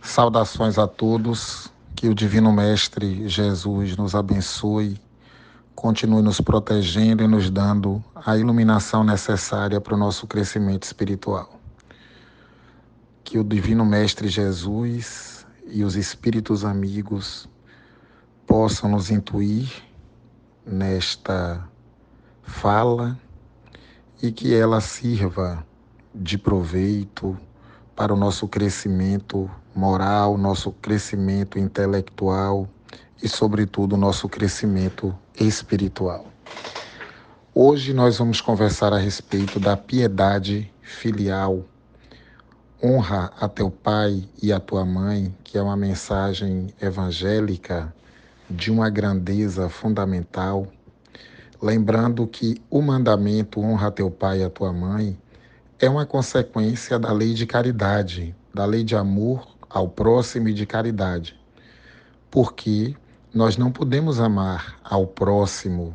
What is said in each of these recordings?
Saudações a todos, que o Divino Mestre Jesus nos abençoe, continue nos protegendo e nos dando a iluminação necessária para o nosso crescimento espiritual. Que o Divino Mestre Jesus e os Espíritos amigos possam nos intuir nesta fala e que ela sirva de proveito para o nosso crescimento moral, nosso crescimento intelectual e, sobretudo, o nosso crescimento espiritual. Hoje nós vamos conversar a respeito da piedade filial. Honra a teu pai e a tua mãe, que é uma mensagem evangélica de uma grandeza fundamental. Lembrando que o mandamento honra a teu pai e a tua mãe é uma consequência da lei de caridade, da lei de amor ao próximo e de caridade. Porque nós não podemos amar ao próximo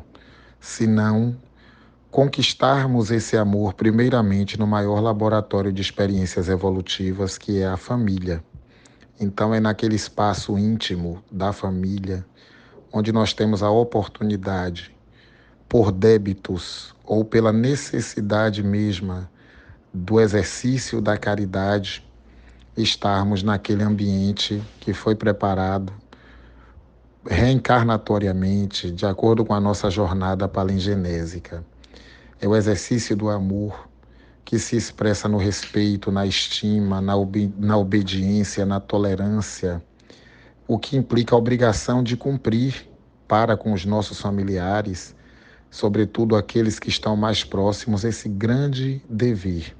se não conquistarmos esse amor primeiramente no maior laboratório de experiências evolutivas, que é a família. Então é naquele espaço íntimo da família onde nós temos a oportunidade, por débitos ou pela necessidade mesma do exercício da caridade, estarmos naquele ambiente que foi preparado reencarnatoriamente, de acordo com a nossa jornada palingenésica. É o exercício do amor que se expressa no respeito, na estima, na obediência, na tolerância, o que implica a obrigação de cumprir para com os nossos familiares, sobretudo aqueles que estão mais próximos, esse grande dever.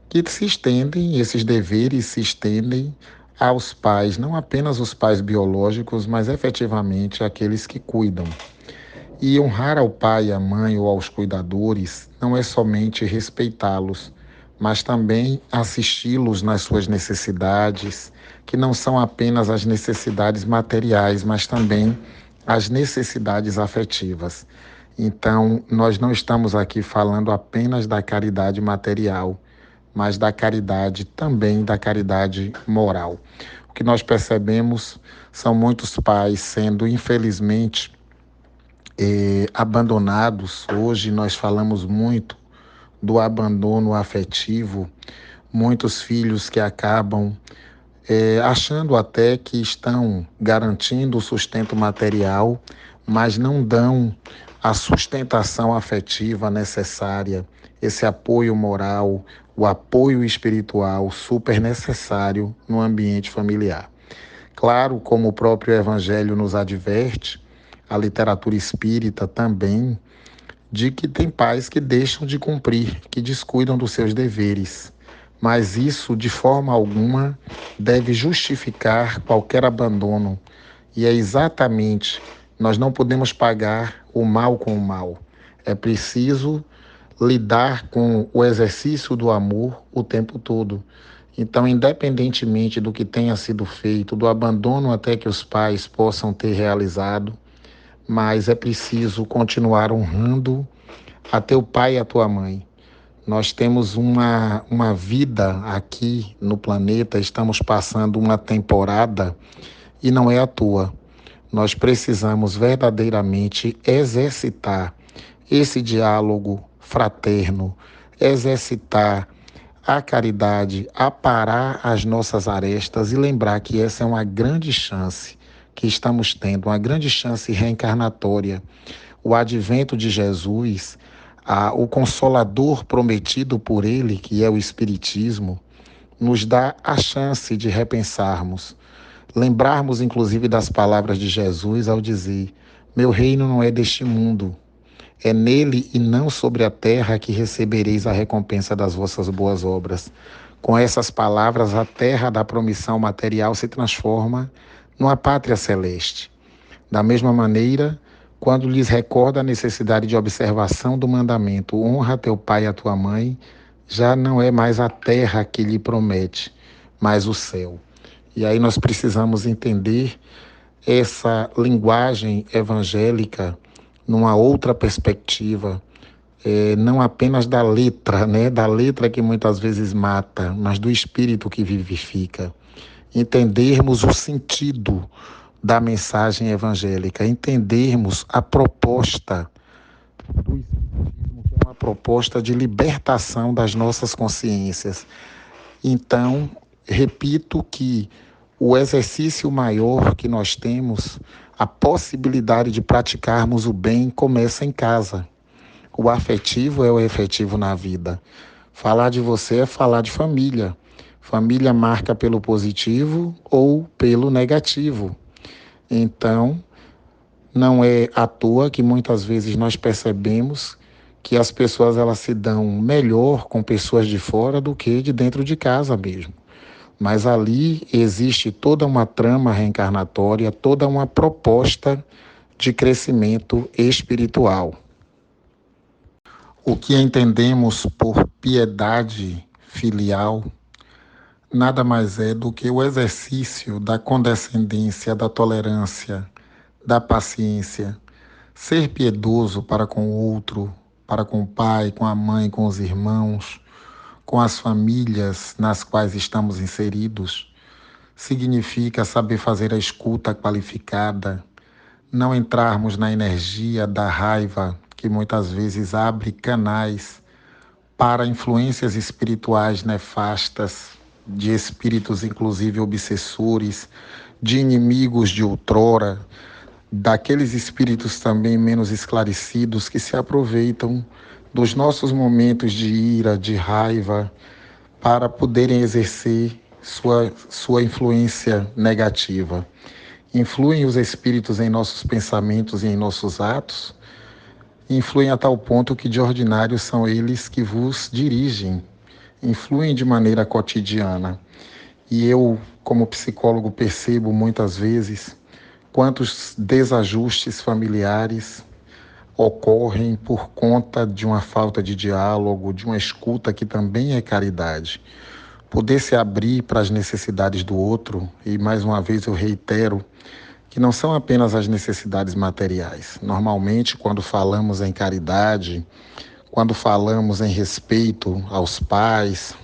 Que se estendem, esses deveres se estendem aos pais, não apenas os pais biológicos, mas efetivamente aqueles que cuidam. E honrar ao pai, à mãe ou aos cuidadores não é somente respeitá-los, mas também assisti-los nas suas necessidades, que não são apenas as necessidades materiais, mas também as necessidades afetivas. Então, nós não estamos aqui falando apenas da caridade material, mas da caridade, também da caridade moral. O que nós percebemos são muitos pais sendo, infelizmente, abandonados. Hoje nós falamos muito do abandono afetivo, muitos filhos que acabam achando até que estão garantindo o sustento material, mas não dão a sustentação afetiva necessária, esse apoio moral, o apoio espiritual super necessário no ambiente familiar. Claro, como o próprio Evangelho nos adverte, a literatura espírita também, de que tem pais que deixam de cumprir, que descuidam dos seus deveres. Mas isso, de forma alguma, deve justificar qualquer abandono. E é exatamente, nós não podemos pagar o mal com o mal. É preciso lidar com o exercício do amor o tempo todo. Então, independentemente do que tenha sido feito, do abandono até que os pais possam ter realizado, mas é preciso continuar honrando a teu pai e a tua mãe. Nós temos uma vida aqui no planeta, estamos passando uma temporada e não é à toa. Nós precisamos verdadeiramente exercitar esse diálogo fraterno, exercitar a caridade, aparar as nossas arestas e lembrar que essa é uma grande chance que estamos tendo, uma grande chance reencarnatória. O advento de Jesus, o Consolador prometido por ele, que é o Espiritismo, nos dá a chance de repensarmos, lembrarmos inclusive das palavras de Jesus ao dizer: meu reino não é deste mundo, é nele e não sobre a terra que recebereis a recompensa das vossas boas obras. Com essas palavras, a terra da promissão material se transforma numa pátria celeste. Da mesma maneira, quando lhes recorda a necessidade de observação do mandamento, honra teu pai e a tua mãe, já não é mais a terra que lhe promete, mas o céu. E aí nós precisamos entender essa linguagem evangélica numa outra perspectiva, não apenas da letra, né? Da letra que muitas vezes mata, mas do espírito que vivifica. entendermos o sentido da mensagem evangélica, entendermos a proposta do Espiritismo, que é uma proposta de libertação das nossas consciências. Então, repito que o exercício maior que nós temos, a possibilidade de praticarmos o bem, começa em casa. O afetivo é o efetivo na vida. Falar de você é falar de família. Família marca pelo positivo ou pelo negativo. Então, não é à toa que muitas vezes nós percebemos que as pessoas elas se dão melhor com pessoas de fora do que de dentro de casa mesmo. Mas ali existe toda uma trama reencarnatória, toda uma proposta de crescimento espiritual. O que entendemos por piedade filial nada mais é do que o exercício da condescendência, da tolerância, da paciência, ser piedoso para com o outro, para com o pai, com a mãe, com os irmãos, com as famílias nas quais estamos inseridos, significa saber fazer a escuta qualificada, não entrarmos na energia da raiva que muitas vezes abre canais para influências espirituais nefastas, de espíritos inclusive obsessores, de inimigos de outrora, daqueles espíritos também menos esclarecidos que se aproveitam dos nossos momentos de ira, de raiva, para poderem exercer sua influência negativa. Influem os espíritos em nossos pensamentos e em nossos atos, influem a tal ponto que de ordinário são eles que vos dirigem, influem de maneira cotidiana. E eu, como psicólogo, percebo muitas vezes quantos desajustes familiares ocorrem por conta de uma falta de diálogo, de uma escuta que também é caridade. Poder se abrir para as necessidades do outro, e mais uma vez eu reitero, que não são apenas as necessidades materiais. Normalmente, quando falamos em caridade, quando falamos em respeito aos pais,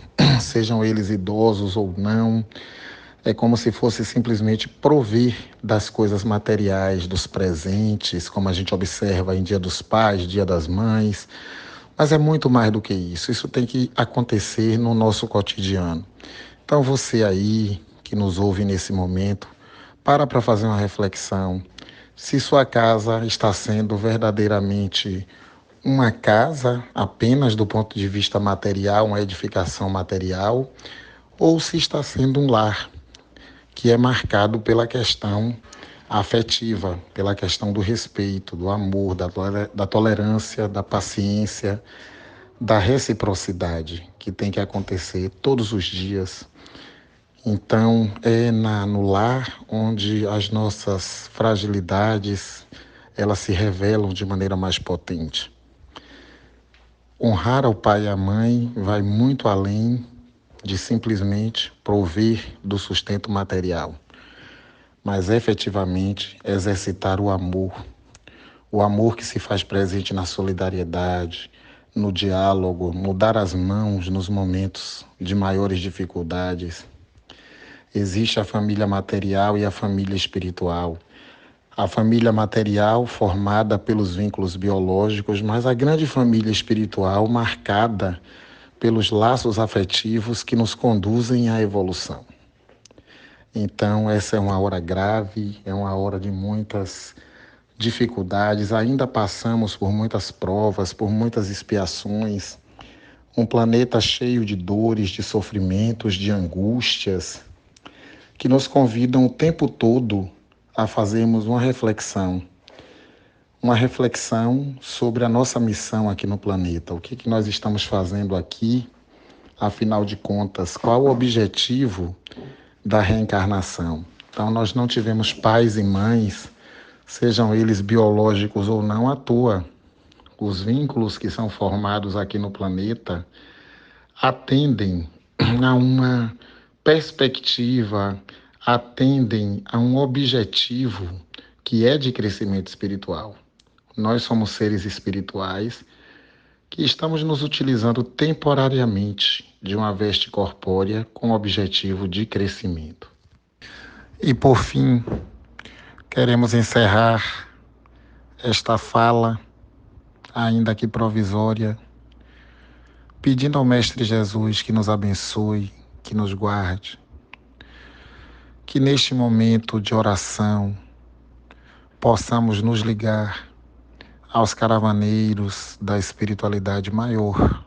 sejam eles idosos ou não, é como se fosse simplesmente prover das coisas materiais, dos presentes, como a gente observa em Dia dos Pais, Dia das Mães. Mas é muito mais do que isso. Isso tem que acontecer no nosso cotidiano. Então você aí que nos ouve nesse momento, para fazer uma reflexão. Se sua casa está sendo verdadeiramente uma casa apenas do ponto de vista material, uma edificação material, ou se está sendo um lar que é marcado pela questão afetiva, pela questão do respeito, do amor, da tolerância, da paciência, da reciprocidade, que tem que acontecer todos os dias. Então, é no lar onde as nossas fragilidades elas se revelam de maneira mais potente. Honrar ao pai e à mãe vai muito além de simplesmente prover do sustento material, mas efetivamente exercitar o amor que se faz presente na solidariedade, no diálogo, no dar as mãos nos momentos de maiores dificuldades. Existe a família material e a família espiritual. A família material formada pelos vínculos biológicos, mas a grande família espiritual marcada pelos laços afetivos que nos conduzem à evolução. Então, essa é uma hora grave, é uma hora de muitas dificuldades, ainda passamos por muitas provas, por muitas expiações, um planeta cheio de dores, de sofrimentos, de angústias, que nos convidam o tempo todo a fazermos uma reflexão sobre a nossa missão aqui no planeta. O que nós estamos fazendo aqui, afinal de contas, qual o objetivo da reencarnação? Então, nós não tivemos pais e mães, sejam eles biológicos ou não, à toa. Os vínculos que são formados aqui no planeta atendem a uma perspectiva, atendem a um objetivo que é de crescimento espiritual. Nós somos seres espirituais que estamos nos utilizando temporariamente de uma veste corpórea com o objetivo de crescimento. E por fim, queremos encerrar esta fala, ainda que provisória, pedindo ao Mestre Jesus que nos abençoe, que nos guarde, que neste momento de oração possamos nos ligar aos caravaneiros da espiritualidade maior,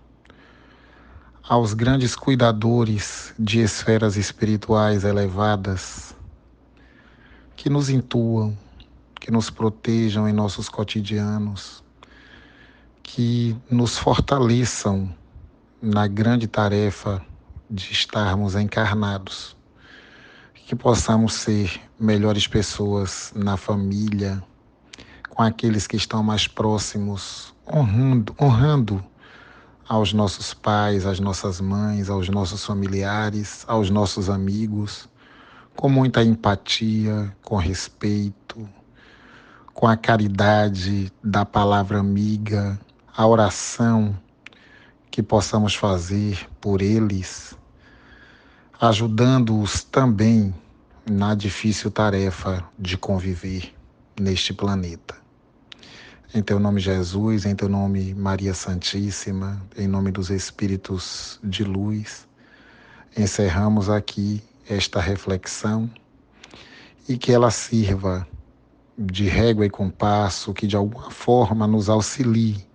aos grandes cuidadores de esferas espirituais elevadas, que nos intuam, que nos protejam em nossos cotidianos, que nos fortaleçam na grande tarefa de estarmos encarnados, que possamos ser melhores pessoas na família, com aqueles que estão mais próximos, honrando aos nossos pais, às nossas mães, aos nossos familiares, aos nossos amigos, com muita empatia, com respeito, com a caridade da palavra amiga, a oração que possamos fazer por eles, ajudando-os também na difícil tarefa de conviver neste planeta. Em teu nome, Jesus, em teu nome, Maria Santíssima, em nome dos Espíritos de luz, encerramos aqui esta reflexão e que ela sirva de régua e compasso, que de alguma forma nos auxilie,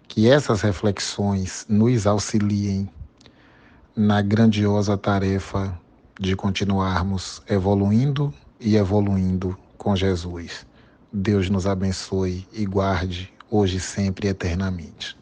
que essas reflexões nos auxiliem na grandiosa tarefa de continuarmos evoluindo e evoluindo com Jesus. Deus nos abençoe e guarde hoje, sempre e eternamente.